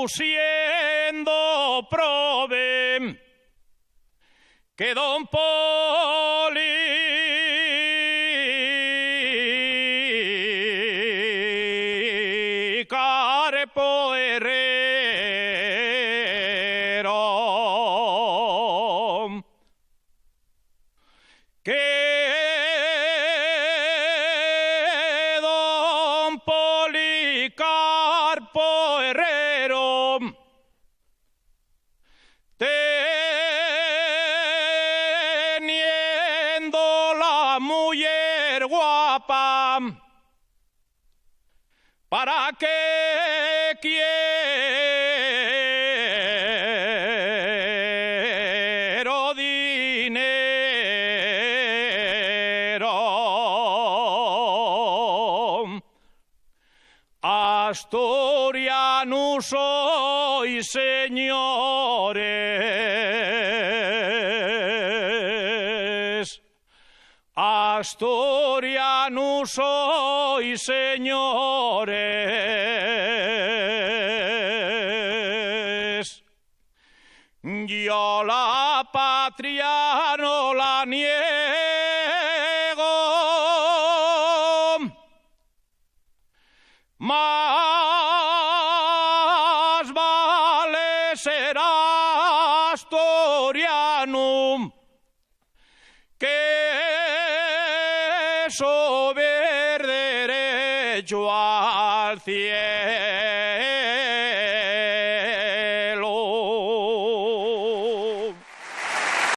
siendo prove que don Policarpo Herrero, que don Policarpo Herrero teniendo la mujer guapa, ¿para qué quiero dinero? Asturiano soy, señores. Asturiano soy, señores. Yo la patria no la niego, más vale ser asturiano que sober derecho al cielo.